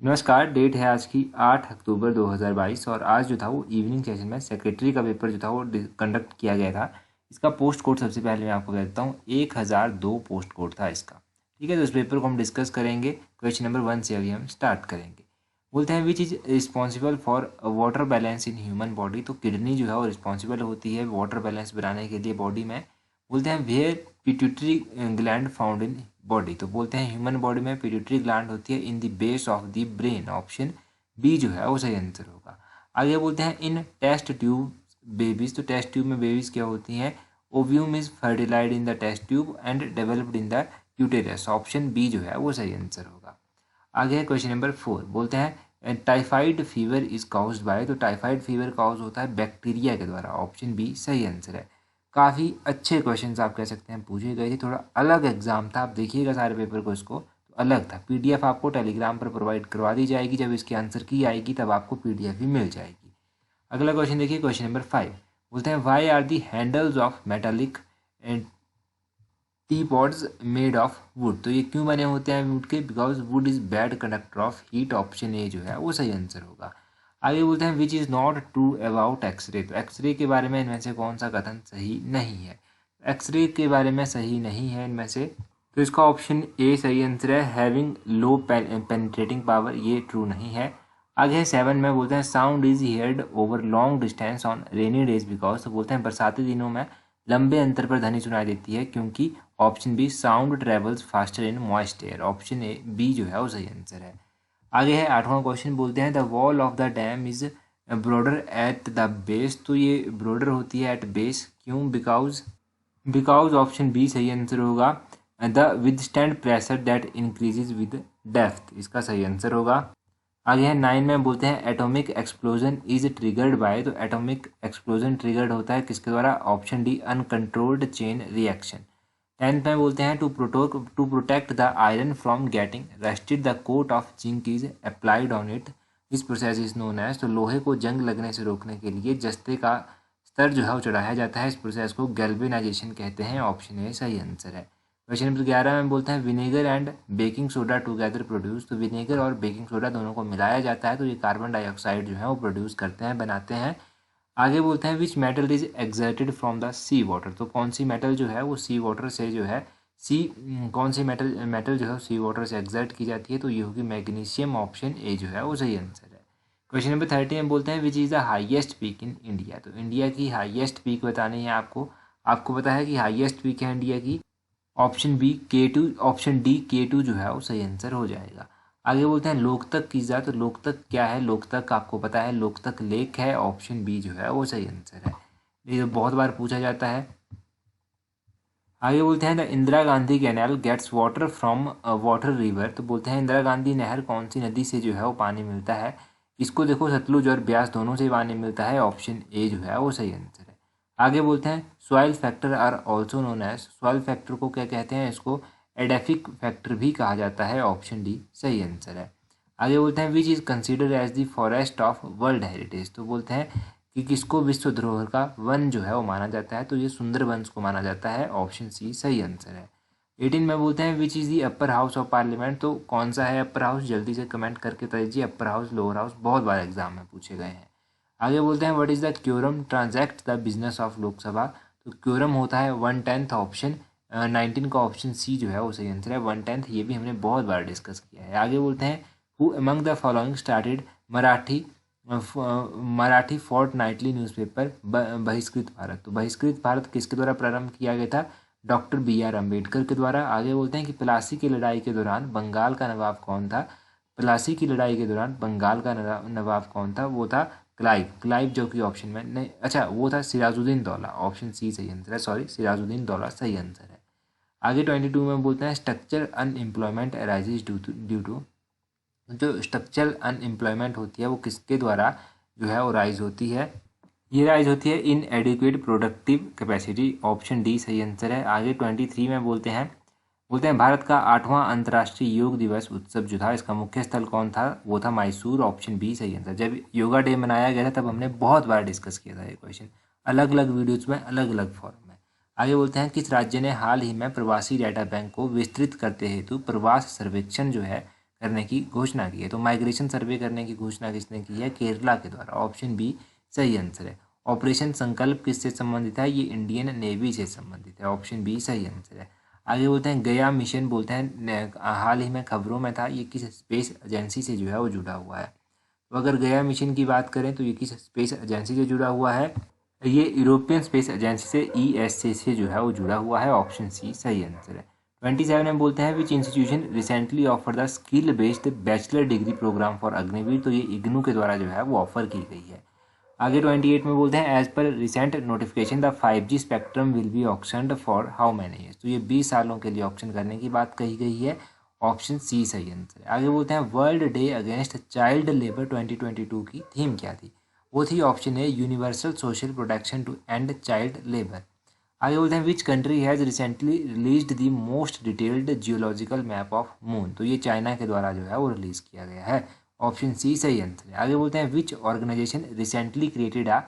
नमस्कार। डेट है आज की 8 अक्टूबर 2022 और आज जो था वो इवनिंग सेशन में सेक्रेटरी का पेपर जो था वो कंडक्ट किया गया था। इसका पोस्ट कोड सबसे पहले मैं आपको कह देता हूँ, 1002 पोस्ट कोड था इसका। ठीक है, तो इस पेपर को हम डिस्कस करेंगे। क्वेश्चन नंबर 1 से अभी हम स्टार्ट करेंगे। बोलते हैं which is responsible for water balance in human body. तो किडनी जो है वो रिस्पॉन्सिबल होती है वाटर बैलेंस बनाने के लिए बॉडी में। बोलते हैं where pituitary gland found in body. तो बोलते हैं ह्यूमन बॉडी में पिट्यूटरी ग्लैंड होती है in the base of the brain. Option B जो है वो सही आंसर होगा। आगे बोलते हैं इन टेस्ट ट्यूब बेबीज। तो टेस्ट ट्यूब में बेबीज क्या होती हैं? Ovum is fertilised in the test tube and developed in the uterus. Option B जो है वो सही आंसर होगा। आगे है क्वेश्चन नंबर 4। बोलते हैं typhoid fever is caused by. तो टाइफाइड फीवर काउज होता है बैक्टीरिया के द्वारा। ऑप्शन बी सही आंसर है। काफ़ी अच्छे क्वेश्चंस आप कह सकते हैं पूछे गए थे। थोड़ा अलग एग्जाम था, आप देखिएगा सारे पेपर को, इसको तो अलग था। पीडीएफ आपको टेलीग्राम पर प्रोवाइड करवा दी जाएगी। जब इसके आंसर की आएगी तब आपको पीडीएफ भी मिल जाएगी। अगला क्वेश्चन देखिए, क्वेश्चन नंबर 5। बोलते हैं why are the handles of metallic tea pots made of wood. तो ये क्यों बने होते हैं वुड के? Because wood is bad conductor of heat. Option A जो है वो सही आंसर होगा। आगे बोलते हैं which is not true about x-ray. तो एक्सरे के बारे में इनमें से कौन सा कथन सही नहीं है? एक्सरे के बारे में सही नहीं है इनमें से, तो इसका ऑप्शन ए सही आंसर है। हैविंग लो पेनिट्रेटिंग पावर, ये ट्रू नहीं है। आगे है 7 में। बोलते हैं sound is heard over long distance on rainy days because. तो बोलते हैं बरसाती दिनों में लंबे अंतर पर ध्वनि सुनाई देती है क्योंकि। Option B sound travels faster in moist air. Option A B जो है वो सही आंसर है। आगे है 8वां क्वेश्चन। बोलते हैं the wall of the dam is broader at the base. तो ये ब्रॉडर होती है एट बेस, क्यों? बिकॉज ऑप्शन बी सही आंसर होगा। The withstand pressure that increases with depth, इसका सही आंसर होगा। आगे है 9 में। बोलते हैं atomic explosion is triggered by. तो एटॉमिक एक्सप्लोजन ट्रिगर्ड होता है किसके द्वारा? Option D uncontrolled chain reaction. 10th में बोलते हैं to protect the iron from getting rusted the coat of zinc is applied on it. This process is known as. तो लोहे को जंग लगने से रोकने के लिए जस्ते का स्तर जो है वो चढ़ाया जाता है। इस प्रोसेस को गैल्वेनाइजेशन कहते हैं। ऑप्शन ए सही आंसर है। क्वेश्चन नंबर 11 में बोलते हैं vinegar and baking soda together produce. तो विनेगर और बेकिंग सोडा दोनों को मिलाया जाता है तो ये कार्बन डाइऑक्साइड जो है वो प्रोड्यूस करते हैं, बनाते हैं। आगे बोलते हैं which metal is extracted from the sea water. तो कौन सी मेटल जो है वो सी वाटर से जो है कौन सी मेटल जो है सी वाटर से एक्सर्ट की जाती है? तो ये होगी मैग्नीशियम। ऑप्शन ए जो है वो सही आंसर है। क्वेश्चन नंबर 30 में बोलते हैं which is the highest peak in India. तो इंडिया की हाईएस्ट पीक बतानी है आपको। आपको पता है कि हाईएस्ट पीक है इंडिया की। Option B K2, option D K2 जो है वो सही आंसर हो जाएगा। आगे बोलते हैं लोकतक की जात। तो लोकतक क्या है? लोकतक आपको पता है, लोकतक लेक है। ऑप्शन बी जो है वो सही आंसर है। ये बहुत बार पूछा जाता है। आगे बोलते हैं the Indira Gandhi canal gets water from water river. तो बोलते हैं इंदिरा गांधी नहर कौन सी नदी से जो है वो पानी मिलता है? इसको देखो, सतलुज और ब्यास दोनों से पानी मिलता है। ऑप्शन ए जो है वो सही आंसर है। आगे बोलते हैं soil factor are also known as. Soil factor को क्या कहते हैं? इसको एडेफिक फैक्टर भी कहा जाता है। ऑप्शन डी सही आंसर है। आगे बोलते हैं which is considered as the forest of world heritage. तो बोलते हैं कि किसको विश्व धरोहर का वन जो है वो माना जाता है? तो ये सुंदरबंस को माना जाता है। ऑप्शन सी सही आंसर है। 18 में बोलते हैं which is the upper house of parliament. तो कौन सा है अपर हाउस? जल्दी से कमेंट करके बता दीजिए। अपर हाउस, लोअर हाउस बहुत बार एग्जाम में पूछे गए हैं। आगे बोलते हैं what is the quorum transact the business of Lok Sabha. तो क्योरम होता है 1/10। ऑप्शन 19 का ऑप्शन सी जो है वो सही आंसर है। 1/10 ये भी हमने बहुत बार डिस्कस किया है। आगे बोलते हैं who among the following started Marathi fort Knightley newspaper बहिष्कृत भारत। तो बहिष्कृत भारत किसके द्वारा प्रारंभ किया गया था? डॉक्टर BR अम्बेडकर के द्वारा। आगे बोलते हैं कि प्लासी की लड़ाई के दौरान बंगाल का नवाब कौन था? प्लासी की लड़ाई के दौरान बंगाल का नवाब कौन था? वो था क्लाइव जो कि ऑप्शन में नहीं, अच्छा वो था सिराजुद्दीन दौला। ऑप्शन सी सही आंसर है। सॉरी, सिराजुद्दीन दौला सही आंसर है। आगे 22 में बोलते हैं structure unemployment arises due to. जो स्ट्रक्चरल अनएम्प्लॉयमेंट होती है वो किसके द्वारा जो है वो राइज होती है? ये राइज होती है in adequate productive capacity. Option D सही आंसर है। आगे 23 में बोलते हैं भारत का 8वां अंतर्राष्ट्रीय योग दिवस उत्सव जो था इसका मुख्य स्थल कौन था? वो था मैसूर। ऑप्शन बी सही आंसर। जब योगा डे मनाया गया था तब हमने बहुत बार डिस्कस किया था ये क्वेश्चन, अलग अलग वीडियोज में, अलग अलग फॉर्म में। आगे बोलते हैं किस राज्य ने हाल ही में प्रवासी डाटा बैंक को विस्तृत करते हेतु प्रवास सर्वेक्षण जो है करने की घोषणा की है। तो माइग्रेशन सर्वे करने की घोषणा किसने की है? केरला के द्वारा। ऑप्शन बी सही आंसर है। ऑपरेशन संकल्प किससे संबंधित है? ये इंडियन नेवी से संबंधित है। ऑप्शन बी सही आंसर है। आगे बोलते हैं गया मिशन, बोलते हैं हाल ही में खबरों में था, ये किस स्पेस एजेंसी से जो है वो जुड़ा हुआ है? तो अगर गया मिशन की बात करें तो ये किस स्पेस एजेंसी से जुड़ा हुआ है? ये यूरोपियन स्पेस एजेंसी से ESA से जो है वो जुड़ा हुआ है। ऑप्शन सी सही आंसर है। 27 में बोलते हैं which institution recently offer the skill based bachelor degree programme for Agniveer, तो ये इग्नू के द्वारा जो है वो ऑफर की गई है। आगे 28 में बोलते हैं as per recent notification the 5G spectrum will be auctioned for how many years, तो ये 20 सालों के लिए ऑप्शन करने की बात कही गई है। ऑप्शन सी सही आंसर है। आगे बोलते हैं world day against child labour 2022 की थीम क्या थी? वो थी option A universal social protection to end child labour. आगे बोलते हैं which country has recently released the most detailed geological map of moon, तो ये चाइना के द्वारा जो है वो रिलीज किया गया है। ऑप्शन सी सही आंसर है। आगे बोलते हैं which organisation recently created a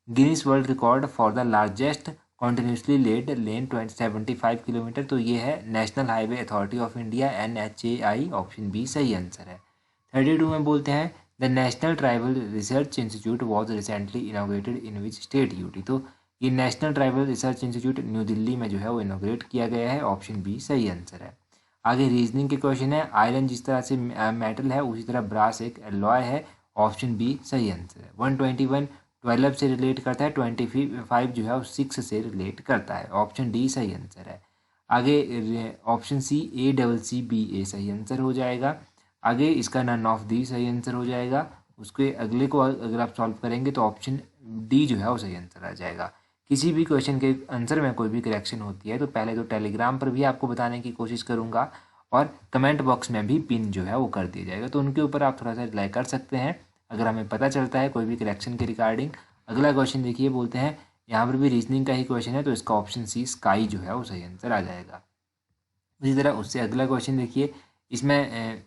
Guinness world record for the largest continuously laid lane 75 kilometre, तो ये है national highway authority of India NHAI। Option B सही आंसर है। 32 में बोलते हैं the national tribal research institute was recently inaugurated in which state UT, तो ये national tribal research institute new Delhi में जो है वो इनोग्रेट किया गया है। ऑप्शन बी सही आंसर है। आगे रीजनिंग के क्वेश्चन है आयरन जिस तरह से मेटल है उसी तरह ब्रास एक एलॉय है। ऑप्शन बी सही आंसर है। 121 12 से रिलेट करता है, 25 जो है वो 6 से रिलेट करता है। ऑप्शन डी सही आंसर है। आगे ऑप्शन सी ACCBA सही आंसर हो जाएगा। आगे इसका नन ऑफ दी सही आंसर हो जाएगा। उसके अगले को अगर आप सॉल्व करेंगे तो ऑप्शन डी जो है वो सही आंसर आ जाएगा। किसी भी क्वेश्चन के आंसर में कोई भी करेक्शन होती है तो पहले तो टेलीग्राम पर भी आपको बताने की कोशिश करूंगा और कमेंट बॉक्स में भी पिन जो है वो कर दिया जाएगा, तो उनके ऊपर आप थोड़ा सा रिप्लाई कर सकते हैं अगर हमें पता चलता है कोई भी करेक्शन के रिगार्डिंग। अगला क्वेश्चन देखिए, बोलते हैं यहाँ पर भी रीजनिंग का ही क्वेश्चन है तो इसका ऑप्शन सी स्काई जो है वो सही आंसर आ जाएगा। इसी तरह उससे अगला क्वेश्चन देखिए, इसमें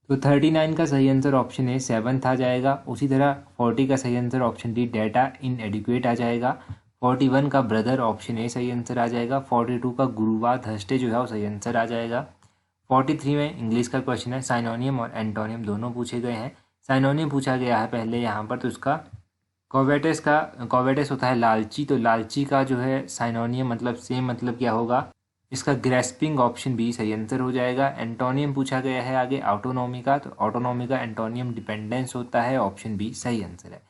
तो 39 का सही आंसर ऑप्शन ए 7th आ जाएगा। उसी तरह 40 का सही आंसर ऑप्शन डी डेटा इन एडिक्वेट आ जाएगा। 41 का ब्रदर ऑप्शन ए सही आंसर आ जाएगा। 42 का गुरुवार थर्सडे जो है वो सही आंसर आ जाएगा। 43 में इंग्लिश का क्वेश्चन है, साइनोनियम और एंटोनियम दोनों पूछे गए हैं। साइनोनियम पूछा गया है पहले यहाँ पर, तो इसका कोवेटस होता है लालची, तो लालची का जो है साइनोनियम मतलब सेम मतलब क्या होगा? इसका ग्रेस्पिंग। ऑप्शन बी सही आंसर हो जाएगा। एंटोनियम पूछा गया है आगे ऑटोनॉमी का, तो ऑटोनॉमी का एंटोनियम डिपेंडेंस होता है। ऑप्शन बी सही आंसर है।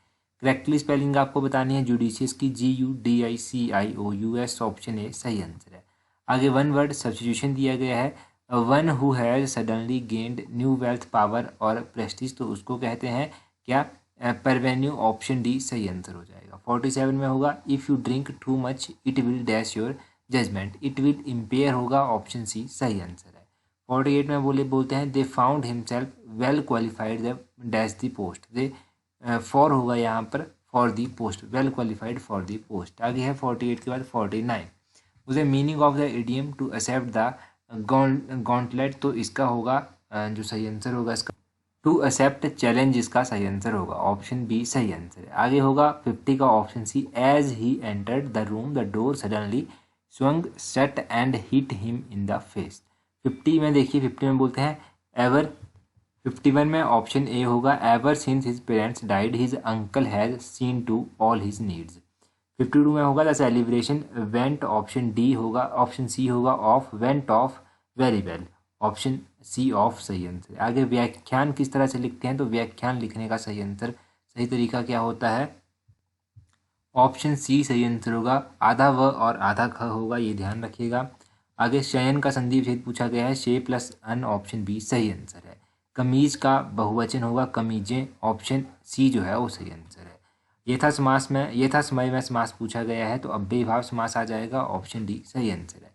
करेक्टली स्पेलिंग आपको बतानी है जुडिशियस की GUDICIOUS, ऑप्शन ए सही आंसर है। आगे वन वर्ड सब्स्टिट्यूशन दिया गया है, one who has suddenly gained new wealth power और प्रेस्टीज, तो उसको कहते हैं क्या? परवेन्यू। ऑप्शन डी सही आंसर हो जाएगा। 47 में होगा if you drink too much it will dash your judgement, it will impair होगा। ऑप्शन सी सही आंसर है। 48 में बोलते हैं they found himself well qualified the dash the post, they for होगा यहाँ पर for the post, well qualified for the post. आगे है 48 के बाद 49, उसे meaning of the idiom to accept the gauntlet, तो इसका होगा जो सही आंसर होगा इसका टू एक्सेप्ट चैलेंज, इसका सही आंसर होगा। ऑप्शन बी सही आंसर है। आगे होगा 50 का option C as he entered the room the door suddenly swung set and hit him in the face। 50 में देखिए, 50 में बोलते हैं एवर। 51 में ऑप्शन ए होगा ever since his parents died his uncle has seen to all his needs. 52 में होगा the celebration went, option D होगा, ऑप्शन सी होगा off, went off very well. Option C off सही answer. आगे व्याख्यान किस तरह से लिखते हैं, तो व्याख्यान लिखने का सही आंसर, सही तरीका क्या होता है? ऑप्शन सी सही आंसर होगा। आधा व और आधा ख होगा, ये ध्यान रखिएगा। आगे शयन का संधि विच्छेद पूछा गया है, शे प्लस अन, ऑप्शन बी सही आंसर है। कमीज का बहुवचन होगा कमीजें, ऑप्शन सी जो है वो सही आंसर है। यथा समय में समास पूछा गया है तो अव्ययी भाव समास आ जाएगा। ऑप्शन डी सही आंसर है।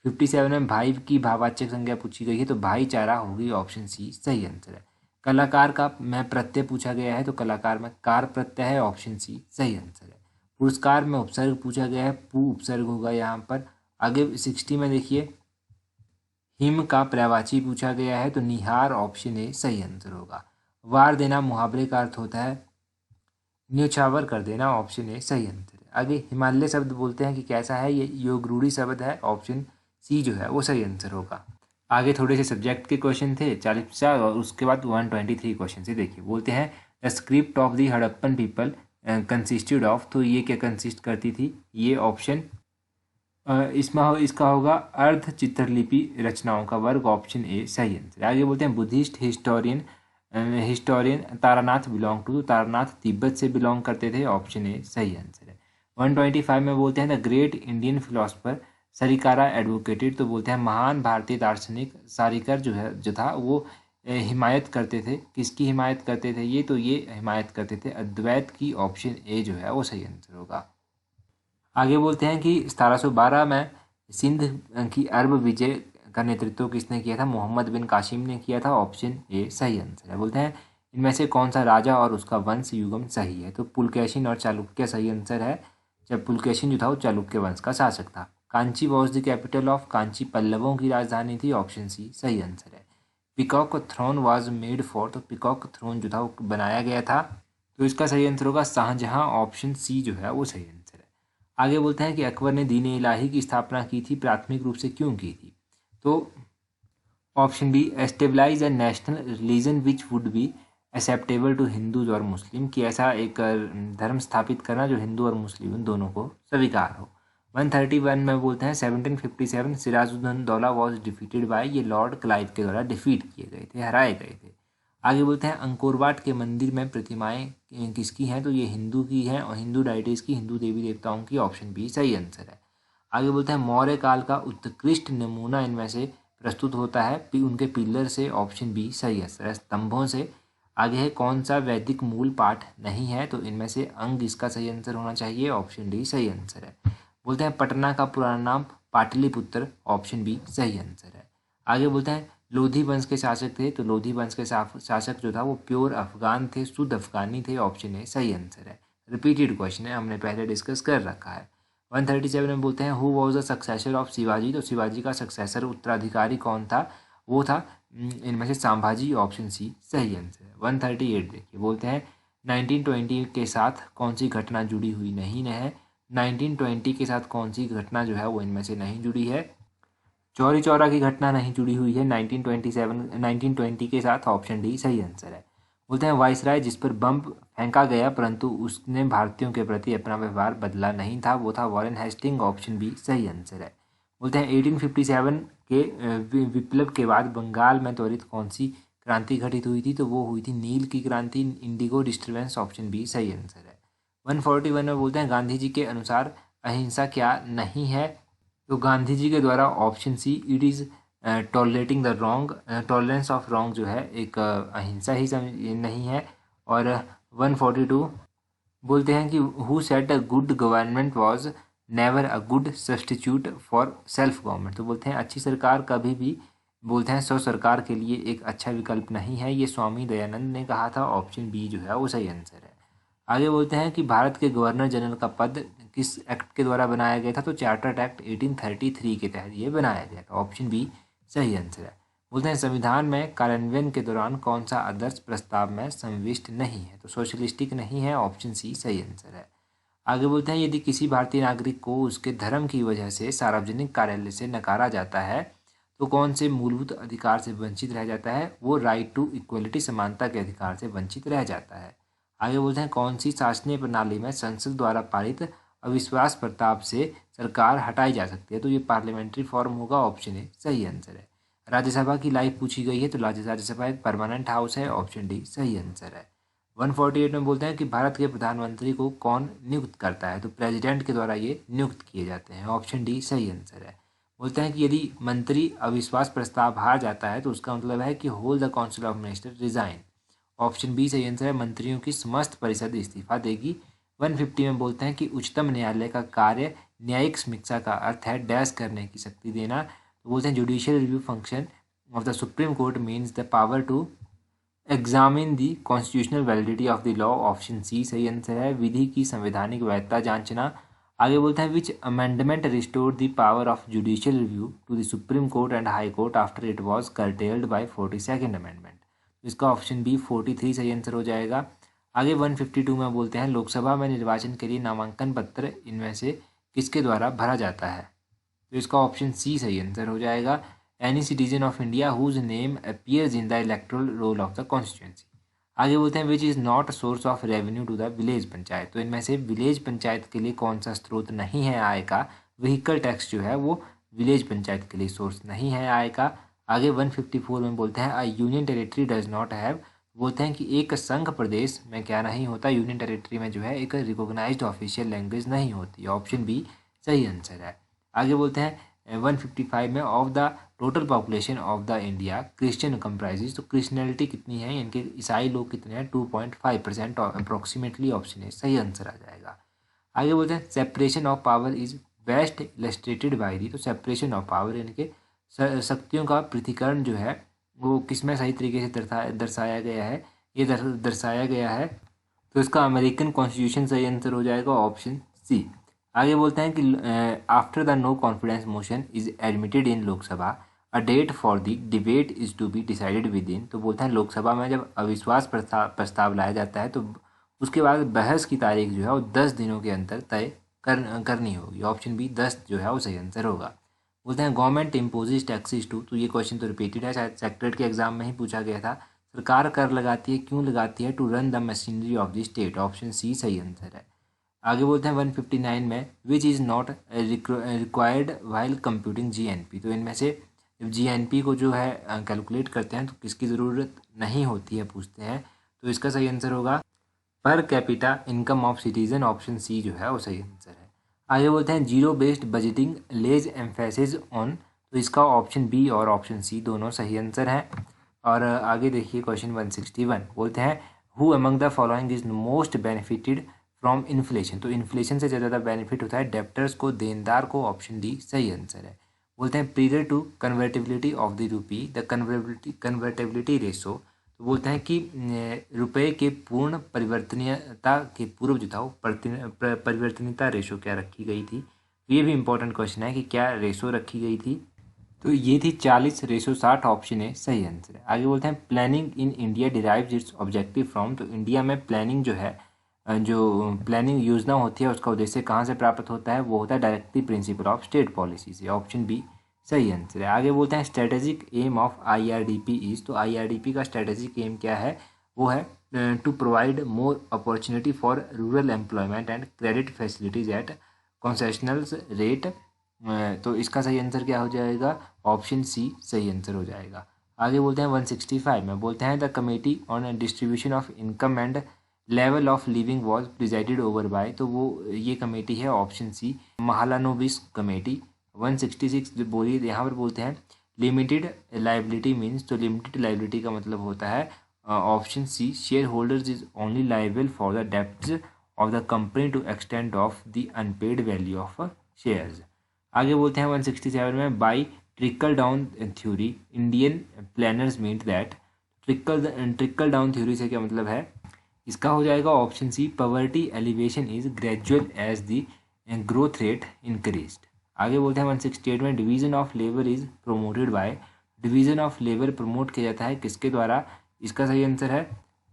57 में भाई की भाववाचक संज्ञा पूछी गई है तो भाईचारा होगी। ऑप्शन सी सही आंसर है। कलाकार का में प्रत्यय पूछा गया है तो कलाकार में कार प्रत्यय है। ऑप्शन सी सही आंसर है। पुरस्कार में उपसर्ग पूछा गया है, पू उपसर्ग होगा यहाँ पर। आगे 60 में देखिए हिम का पर्यायवाची पूछा गया है तो निहार, ऑप्शन ए सही आंसर होगा। वार देना मुहावरे का अर्थ होता है न्योछावर कर देना, ऑप्शन ए सही आंसर है। आगे हिमालय शब्द बोलते हैं कि कैसा है, ये योग रूढ़ी शब्द है। ऑप्शन सी जो है वो सही आंसर होगा। आगे थोड़े से सब्जेक्ट के क्वेश्चन थे 40 और उसके बाद 123 क्वेश्चन से। देखिए बोलते हैं the script of the Harappan people consisted of, तो ये क्या कंसिस्ट करती थी, ये ऑप्शन इसका होगा अर्ध चित्रलिपि रचनाओं का वर्ग, ऑप्शन ए सही आंसर। आगे बोलते हैं Buddhist historian Taranath belong to, Taranath Tibet से बिलोंग करते थे, ऑप्शन ए सही आंसर है। 125 में बोलते हैं द ग्रेट इंडियन फिलोसफर सरिकारा एडवोकेटेड, तो बोलते हैं महान भारतीय दार्शनिक सारिकर जो था वो हिमायत करते थे, किसकी हिमायत करते थे ये हिमायत करते थे अद्वैत की, ऑप्शन ए जो है वो सही आंसर होगा। आगे बोलते हैं कि 1712 में सिंध की अरब विजय का नेतृत्व किसने किया था, मोहम्मद बिन कासिम ने किया था, ऑप्शन ए सही आंसर है। बोलते हैं इनमें से कौन सा राजा और उसका वंश युगम सही है, तो पुलकेशिन और चालुक्य सही आंसर है। जब पुलकेशिन जो था वो चालुक्य वंश का शासक था। Kanchi was the capital of, Kanchi पल्लवों की राजधानी थी, ऑप्शन सी सही आंसर है। Peacock throne was made for, तो पिकॉक थ्रोन जो था वो बनाया गया था, तो इसका सही आंसर होगा शाहजहां, ऑप्शन सी जो है वो सही आंसर है। आगे बोलते हैं कि अकबर ने दीन इलाही की स्थापना की थी, प्राथमिक रूप से क्यों की थी, तो option B establish a national religion which would be acceptable to Hindus और मुस्लिम, कि ऐसा एक धर्म स्थापित करना जो हिंदू और मुस्लिम दोनों को स्वीकार हो। 131 में बोलते हैं 1757 सिराजुद्दौला वॉज डिफीटेड बाय, ये लॉर्ड क्लाइव के द्वारा डिफीट किए गए थे, हराए गए थे। आगे बोलते हैं अंकोरवाट के मंदिर में प्रतिमाएं किसकी हैं, तो ये हिंदू की हैं और हिंदू डाइटीज की, हिंदू देवी देवताओं की, ऑप्शन बी सही आंसर है। आगे बोलते हैं मौर्य काल का उत्कृष्ट नमूना इनमें से प्रस्तुत होता है उनके पिलर से, ऑप्शन बी सही आंसर है, स्तंभों से। आगे है कौन सा वैदिक मूल पाठ नहीं है, तो इनमें से अंग इसका सही आंसर होना चाहिए, ऑप्शन डी सही आंसर है। बोलते हैं पटना का पुराना नाम पाटलिपुत्र, ऑप्शन बी सही आंसर है। आगे बोलते हैं लोधी वंश के शासक थे, तो लोधी वंश के शासक जो था वो प्योर अफगान थे, शुद्ध अफगानी थे, ऑप्शन ए सही आंसर है। रिपीटेड क्वेश्चन है, हमने पहले डिस्कस कर रखा है। 137 में बोलते हैं who was the successor of Shivaji, तो शिवाजी का सक्सेसर उत्तराधिकारी कौन था, वो था इनमें से संभाजी, ऑप्शन सी सही आंसर है। 138 देखिए बोलते हैं 1920 के साथ कौन सी घटना जुड़ी हुई नहीं है, 1920 के साथ कौन सी घटना जो है वो इनमें से नहीं जुड़ी है, चौरी चौरा की घटना नहीं जुड़ी हुई है 1920 के साथ, ऑप्शन डी सही आंसर है। बोलते हैं वाइसराय जिस पर बम फेंका गया परंतु उसने भारतीयों के प्रति अपना व्यवहार बदला नहीं था, वो था वॉरेन हेस्टिंग, ऑप्शन बी सही आंसर है। बोलते हैं 1857 के विप्लव के बाद बंगाल में त्वरित कौन सी क्रांति घटित हुई थी, तो वो हुई थी नील की क्रांति, इंडिगो डिस्टर्बेंस, ऑप्शन बी सही आंसर है। 141 में बोलते हैं गांधी जी के अनुसार अहिंसा क्या नहीं है, तो गांधी जी के द्वारा option see it is tolerating the wrong, tolerance of wrong जो है एक अहिंसा ही नहीं है। और 142 बोलते हैं कि who set a good government was never a good substitute for self government, तो बोलते हैं अच्छी सरकार कभी भी बोलते हैं स्व सरकार के लिए एक अच्छा विकल्प नहीं है, ये स्वामी दयानंद ने कहा था, ऑप्शन बी जो है वो सही आंसर है। आगे बोलते हैं कि भारत के गवर्नर जनरल का पद किस एक्ट के द्वारा बनाया गया था, तो चार्टर्ड एक्ट 1833 के तहत ये बनाया गया था, ऑप्शन बी सही आंसर है। बोलते हैं संविधान में कार्यान्वयन के दौरान कौन सा आदर्श प्रस्ताव में समाविष्ट नहीं है, तो सोशलिस्टिक नहीं है, ऑप्शन सी सही आंसर है। आगे बोलते हैं यदि किसी भारतीय नागरिक को उसके धर्म की वजह से सार्वजनिक कार्यालय से नकारा जाता है तो कौन से मूलभूत अधिकार से वंचित रह जाता है, वो राइट टू इक्वलिटी, समानता के अधिकार से वंचित रह जाता है। आगे बोलते हैं कौन सी शासनीय प्रणाली में संसद द्वारा पारित अविश्वास प्रस्ताव से सरकार हटाई जा सकती है, तो ये पार्लियामेंट्री फॉर्म होगा, ऑप्शन ए सही आंसर है। राज्यसभा की लाइफ पूछी गई है, तो राज्यसभा एक परमानेंट हाउस है, ऑप्शन डी सही आंसर है। 148 में बोलते हैं कि भारत के प्रधानमंत्री को कौन नियुक्त करता है, तो प्रेसिडेंट के द्वारा ये नियुक्त किए जाते हैं, ऑप्शन डी सही आंसर है। बोलते हैं कि यदि मंत्री अविश्वास प्रस्ताव हार जाता है तो उसका मतलब है कि whole the council of minister resign, option B सही आंसर है, मंत्रियों की समस्त परिषद इस्तीफा देगी। 150 में बोलते हैं कि उच्चतम न्यायालय का कार्य न्यायिक समीक्षा का अर्थ है डैश करने की शक्ति देना, तो बोलते हैं judicial review function of the supreme court means the power to examine the constitutional validity of the law, option C सही आंसर है, विधि की संवैधानिक वैधता जांचना। आगे बोलते हैं which amendment restore the power of judicial review to the supreme court and high court after it was curtailed by 42nd amendment, इसका ऑप्शन बी 43 सही आंसर हो जाएगा। आगे 152 में बोलते हैं लोकसभा में निर्वाचन के लिए नामांकन पत्र इनमें से किसके द्वारा भरा जाता है, तो इसका ऑप्शन सी सही आंसर हो जाएगा, any citizen of India whose name appears in the electoral roll of the constituency. आगे बोलते हैं which is not source of revenue to the village panchayat. तो इनमें से विलेज पंचायत के लिए कौन सा स्रोत नहीं है आय का? व्हीकल टैक्स जो है वो विलेज पंचायत के लिए सोर्स नहीं है आय का। आगे 154 में बोलते हैं a union territory does not have, बोलते हैं कि एक संघ प्रदेश में क्या नहीं होता, यूनियन टेरिटरी में जो है एक रिकॉग्नाइज्ड ऑफिशियल लैंग्वेज नहीं होती। ऑप्शन बी सही आंसर है। आगे बोलते हैं 155 में of the total population of the India Christian comprises. तो क्रिश्चियनिटी कितनी है, इनके ईसाई लोग कितने हैं? 2.5% अप्रोक्सीमेटली। ऑप्शन ए सही आंसर आ जाएगा। आगे बोलते हैं separation of power is best illustrated by the. तो सेपरेशन ऑफ पावर इनके शक्तियों का पृथक्करण जो है वो किसमें सही तरीके से दर्शाया गया है? ये दर्शाया गया है तो इसका अमेरिकन कॉन्स्टिट्यूशन सही आंसर हो जाएगा, ऑप्शन सी। आगे बोलते हैं कि after the no confidence motion is admitted in Lok Sabha a date for the debate is to be decided within. तो बोलते हैं लोकसभा में जब अविश्वास प्रस्ताव लाया जाता है तो उसके बाद बहस की तारीख जो है वो 10 दिनों के अंदर तय करनी होगी। ऑप्शन बी 10 जो है वो सही आंसर होगा। बोलते हैं गवर्नमेंट इम्पोजेज टैक्सेस टू। तो ये क्वेश्चन तो रिपीटेड है, शायद सेक्रेट के एग्जाम में ही पूछा गया था। सरकार कर लगाती है, क्यों लगाती है? To run the machinery of the state. Option C सही आंसर है। आगे बोलते हैं 159 में which is not required while computing GNP. तो इनमें से जीएनपी को जो है कैलकुलेट करते हैं तो किसकी ज़रूरत नहीं होती है पूछते हैं, तो इसका सही आंसर होगा per capita income of citizen. Option C जो है वो सही आंसर है। आगे बोलते हैं zero based budgeting lays emphasis on. तो इसका ऑप्शन बी और ऑप्शन सी दोनों सही आंसर हैं। और आगे देखिए क्वेश्चन 161 बोलते हैं who among the following is most benefited from inflation. तो इन्फ्लेशन से ज़्यादा बेनिफिट होता है डेप्टर्स को, देनदार को। ऑप्शन डी सही आंसर है। बोलते हैं period to convertibility of the rupee the convertibility ratio. तो बोलते हैं कि रुपए के पूर्ण परिवर्तनीयता के पूर्व जो था वो परिवर्तनीयता रेशो क्या रखी गई थी। तो ये भी इंपॉर्टेंट क्वेश्चन है कि क्या रेशो रखी गई थी, तो ये थी 40:60। ऑप्शन है सही आंसर है। आगे बोलते हैं planning in India derives it's objective from. तो इंडिया में प्लानिंग जो है, जो प्लानिंग योजना होती है उसका उद्देश्य कहाँ से प्राप्त होता है? वो होता है directly principle of state policy से। ऑप्शन बी सही आंसर है। आगे बोलते हैं strategic aim of IRDP is. तो आईआरडीपी का स्ट्रेटेजिक एम क्या है? वो है to provide more opportunity for rural employment and credit facilities at concessional rate. तो इसका सही आंसर क्या हो जाएगा? ऑप्शन सी सही आंसर हो जाएगा। आगे बोलते हैं 165 में बोलते हैं the committee on distribution of income and level of living was presided over by. तो वो ये कमेटी है ऑप्शन सी महालानोबिस कमेटी। 166 बोलिए यहाँ पर बोलते हैं लिमिटेड लाइबिलिटी मीन्स। तो लिमिटेड लाइबिलिटी का मतलब होता है option C share holders is only liable for the debts of the company to extend of the unpaid value of shares. आगे बोलते हैं 167 में by trickle down theory Indian planners meet that. Trickle down theory से क्या मतलब है? इसका हो जाएगा option C poverty alleviation is gradual as the growth rate increased. आगे बोलते हैं 168 में division of labour is promoted by. Division of labour promote किया जाता है किसके द्वारा? इसका सही आंसर है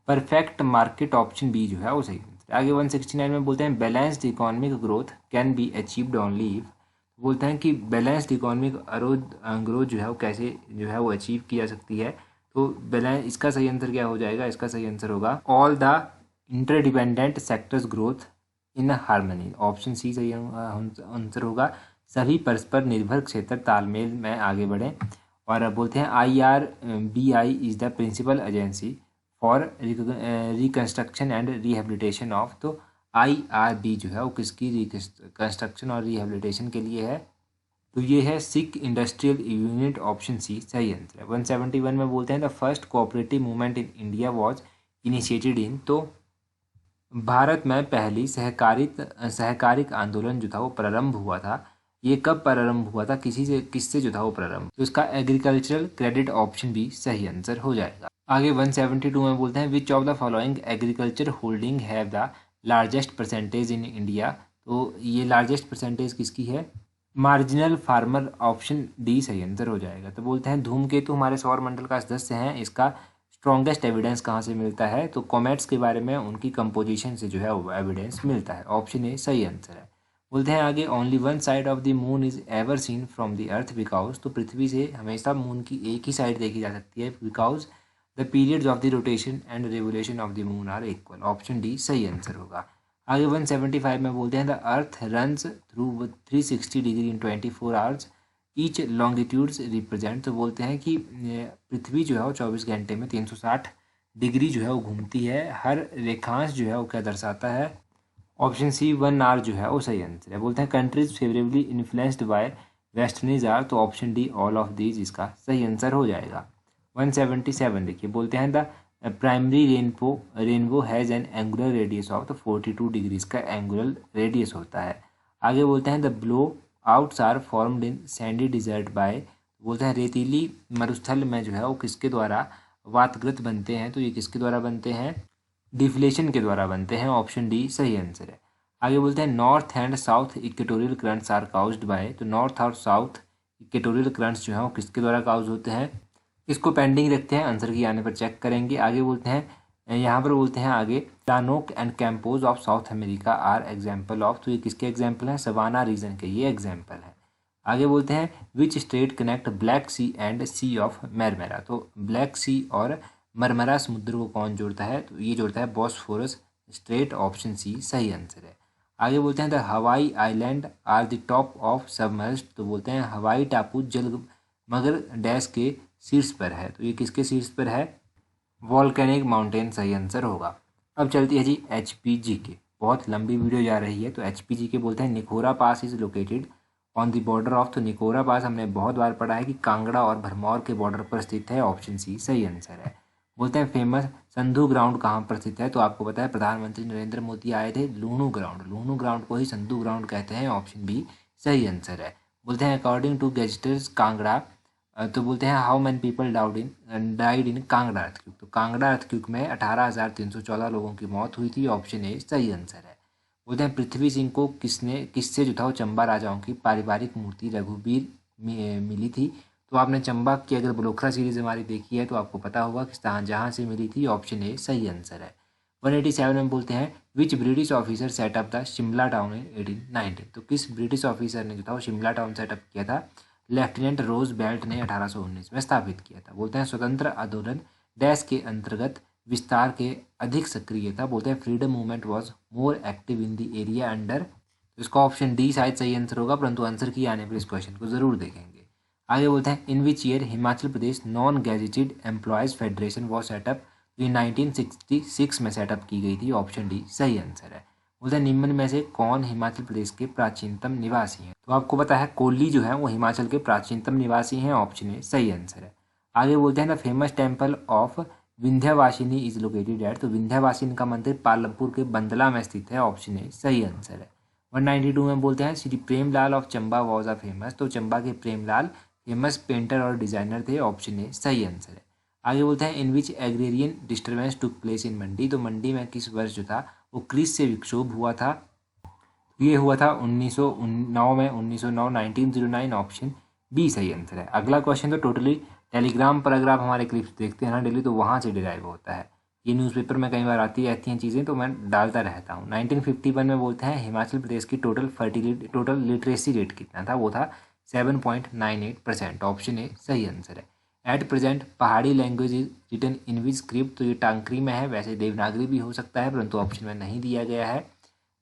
परफेक्ट मार्केट। ऑप्शन बी जो है वो सही आंसर। आगे 169 में बोलते हैं balanced economic growth can be achieved only if. बोलते हैं कि बैलेंस्ड इकोनॉमिक ग्रोथ जो है वो कैसे जो है वो अचीव की जा सकती है। तो बैलेंस इसका सही आंसर क्या हो जाएगा? इसका सही आंसर होगा all the interdependent sectors growth in harmony. Option C सही आंसर होगा सभी परस्पर निर्भर क्षेत्र तालमेल में आगे बढ़ें। और बोलते हैं IRBI is the principal agency for reconstruction and rehabilitation of. तो IRB जो है वो किसकी रिकन्स्ट्रक्शन और रिहेबिलिटेशन के लिए है? तो ये है sick industrial unit. Option C सही आंसर है। 171 में बोलते हैं the first cooperative movement in India was initiated in. तो भारत में पहली सहकारिक आंदोलन जो था वो प्रारंभ हुआ था। ये कब प्रारंभ हुआ था? किससे जो था वो प्रारंभ? तो इसका एग्रीकल्चरल क्रेडिट। ऑप्शन बी सही आंसर हो जाएगा। आगे 172 में बोलते हैं which of the following agriculture holding have the largest percentage in India. तो ये लार्जेस्ट परसेंटेज किसकी है? Marginal farmer. ऑप्शन डी सही आंसर हो जाएगा। तो बोलते हैं धूमकेतु हमारे सौर मंडल का सदस्य हैं, इसका स्ट्रॉन्गेस्ट एविडेंस कहाँ से मिलता है? तो कॉमेट्स के बारे में उनकी कंपोजिशन से जो है वो एविडेंस मिलता है। ऑप्शन ए सही आंसर है। बोलते हैं आगे only one side of the moon is ever seen from the earth because, तो पृथ्वी से हमेशा मून की एक ही साइड देखी जा सकती है because the periods of the rotation and revolution of the moon are equal. Option D सही आंसर होगा। आगे 175 में बोलते हैं the earth runs through 360 degree in 24 hours each longitudes represent, तो बोलते हैं कि पृथ्वी जो है वो 24 घंटे में 360 डिग्री जो है वो घूमती है, हर रेखांश जो है वो क्या दर्शाता है। ऑप्शन सी 1 आवर जो है वो सही आंसर है। बोलते हैं countries favourably influenced by westerners are, तो option D all of these इसका सही आंसर हो जाएगा। 177 देखिए, बोलते हैं the primary rainbow has an angular radius of, तो 42 डिग्रीज का एंगुलर रेडियस होता है। आगे बोलते हैं the blowouts are formed in sandy desert by, बोलते हैं रेतीली मरुस्थल में जो है वो किसके द्वारा वातग्रत बनते हैं, तो ये किसके द्वारा बनते हैं, डिफ्लेशन के द्वारा बनते हैं। ऑप्शन डी सही आंसर है। आगे बोलते हैं north and south equatorial currents are caused by, तो नॉर्थ और साउथ इक्वेटोरियल करंट्स जो हैं वो किसके द्वारा काउज होते हैं। इसको पेंडिंग रखते हैं, आंसर की आने पर चेक करेंगे। आगे बोलते हैं यहाँ पर बोलते हैं आगे llanos and campos of South America are example of, तो ये किसके एग्जाम्पल हैं, सवाना रीजन के ये एग्जाम्पल है। आगे बोलते हैं which state connect black sea and sea of Marmara, तो ब्लैक सी और मरमरा समुद्र को कौन जोड़ता है, तो ये जोड़ता है बॉस्फोरस स्ट्रेट। ऑप्शन सी सही आंसर है। आगे बोलते हैं the Hawaii island are the top of submerged, तो बोलते हैं हवाई टापू जल मगर डैश के शीर्ष पर है, तो ये किसके शीर्ष पर है, वॉल्केनिक माउंटेन सही आंसर होगा। अब चलती है जी HPG के, बहुत लंबी वीडियो जा रही है, तो HPG के बोलते हैं निकोरा pass is located on the border of, तो निकोरा पास हमने बहुत बार पढ़ा है कि कांगड़ा और भरमौर के बॉर्डर पर स्थित है। ऑप्शन सी सही आंसर है। बोलते हैं फेमस संधू ग्राउंड कहाँ पर स्थित है, तो आपको पता है प्रधानमंत्री नरेंद्र मोदी आए थे लूनू ग्राउंड, लूनू ग्राउंड को ही संधू ग्राउंड कहते हैं। ऑप्शन बी सही आंसर है। बोलते हैं अकॉर्डिंग टू गेजेटर्स कांगड़ा, तो बोलते हैं how many people died in Kangra earthquake, तो कांगड़ा अर्थक्वेक में 18,314 लोगों की मौत हुई थी। ऑप्शन ए सही आंसर है। बोलते हैं पृथ्वी सिंह को किससे जो था वो चंबा राजाओं की पारिवारिक मूर्ति रघुबीर मिली थी, तो आपने चंबा की अगर बलोखरा सीरीज हमारी देखी है तो आपको पता होगा कि जहाँ से मिली थी। ऑप्शन ए सही आंसर है। 187 में बोलते हैं विच British officer setup the Shimla town in 1819, तो किस ब्रिटिश ऑफिसर ने जो था वो शिमला टाउन सेटअप किया था, लेफ्टिनेंट रोज बेल्ट ने 1819 में स्थापित किया था। बोलते हैं स्वतंत्र आंदोलन डैश के अंतर्गत विस्तार के अधिक सक्रिय था, बोलते हैं freedom movement was more active in the area under, तो इसका ऑप्शन डी शायद सही आंसर होगा, परंतु आंसर की आने पर इस क्वेश्चन को जरूर देखेंगे। आगे बोलते हैं in which year Himachal Pradesh non gazetted employees federation was set up, तो ये 1966 में सेटअप की गई थी। ऑप्शन डी सही आंसर है। बोलते हैं निम्न में से कौन हिमाचल प्रदेश के प्राचीनतम निवासी हैं, तो आपको पता है कोहली जो है वो हिमाचल के प्राचीनतम निवासी हैं। ऑप्शन ए सही आंसर है। आगे बोलते हैं the famous temple of Vindhyavasini is located at, तो विंध्यवासिनी का मंदिर पालमपुर के बंदला में स्थित है। ऑप्शन ए सही आंसर है। 192 में बोलते हैं Shri Premlal of Chamba was a famous, तो चंबा के प्रेमलाल फेमस पेंटर और डिजाइनर थे। ऑप्शन ए सही आंसर है। आगे बोलते हैं in which agrarian disturbance took place in Mandi, Mandi मंडी में किस वर्ष जो था वो क्रिस से विक्षोभ हुआ था, ये हुआ था 1909 में, 1909 1909। ऑप्शन बी सही आंसर है। अगला क्वेश्चन तो टोटली टेलीग्राम पर अगर आप हमारे क्लिप्स देखते हैं ना डेली, तो वहाँ से डिराइव होता है। ये न्यूज़पेपर में कई बार आती रहती हैं चीज़ें, तो मैं डालता रहता हूँ। 1951 में बोलते हैं हिमाचल प्रदेश की टोटल लिटरेसी रेट कितना था, वो था 7.98%। ऑप्शन ए सही आंसर है। At present Pahari language is written in which script, तो ये टांकरी में है, वैसे देवनागरी भी हो सकता है परंतु ऑप्शन में नहीं दिया गया है।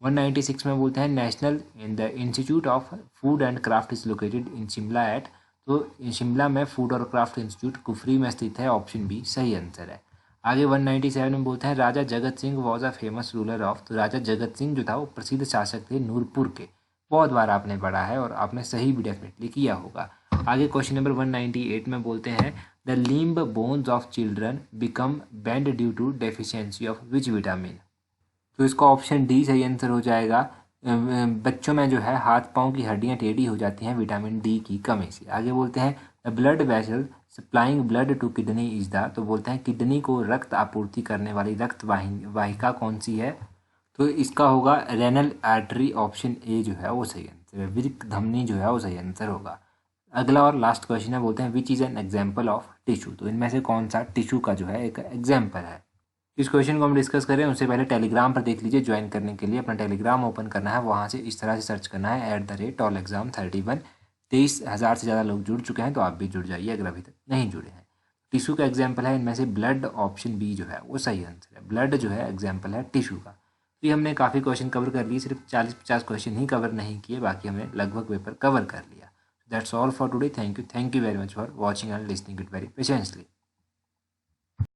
196 में बोलते हैं national in the institute of food and craft is located in Shimla at, तो शिमला में फूड और क्राफ्ट इंस्टीट्यूट कुफरी में स्थित है। ऑप्शन बी सही आंसर है। आगे 197 में बोलते हैं राजा Jagat Singh was a famous ruler of, तो राजा जगत सिंह जो था वो प्रसिद्ध शासक थे नूरपुर के। बहुत बार आपने पढ़ा है और आपने सही भी डेफिनेटली किया होगा। आगे क्वेश्चन नंबर 198 में बोलते हैं the limb bones of children become bend due to deficiency of which vitamin, तो इसका ऑप्शन डी सही आंसर हो जाएगा। बच्चों में जो है हाथ पांव की हड्डियां टेढ़ी हो जाती हैं विटामिन डी की कमी से। आगे बोलते हैं the blood vessel supplying blood to kidney is the, तो बोलते हैं किडनी को रक्त आपूर्ति करने वाली रक्त वाहिका कौन सी है, तो इसका होगा रेनल आर्टरी। ऑप्शन ए जो है वो सही आंसर है। वृक्क धमनी जो है वो सही आंसर होगा। अगला और लास्ट क्वेश्चन है, बोलते हैं which is an example of tissue, तो इनमें से कौन सा टिश्यू का जो है एक एग्जाम्पल है। इस क्वेश्चन को हम डिस्कस करें उससे पहले टेलीग्राम पर देख लीजिए। ज्वाइन करने के लिए अपना टेलीग्राम ओपन करना है, वहाँ से इस तरह से सर्च करना है @allexam31। 23,000 से ज़्यादा लोग जुड़ चुके हैं, तो आप भी जुड़ जाइए अगर अभी तक नहीं जुड़े हैं। टिश्यू का एग्जाम्पल है इनमें से ब्लड, ऑप्शन बी जो है वो सही आंसर है। ब्लड जो है एग्जाम्पल है टिश्यू का। तो ये हमने काफ़ी क्वेश्चन कवर कर लिए, सिर्फ 40-50 क्वेश्चन ही कवर नहीं किए, बाकी हमने लगभग पेपर कवर कर लिया। That's all for today. Thank you very much for watching and listening it very patiently.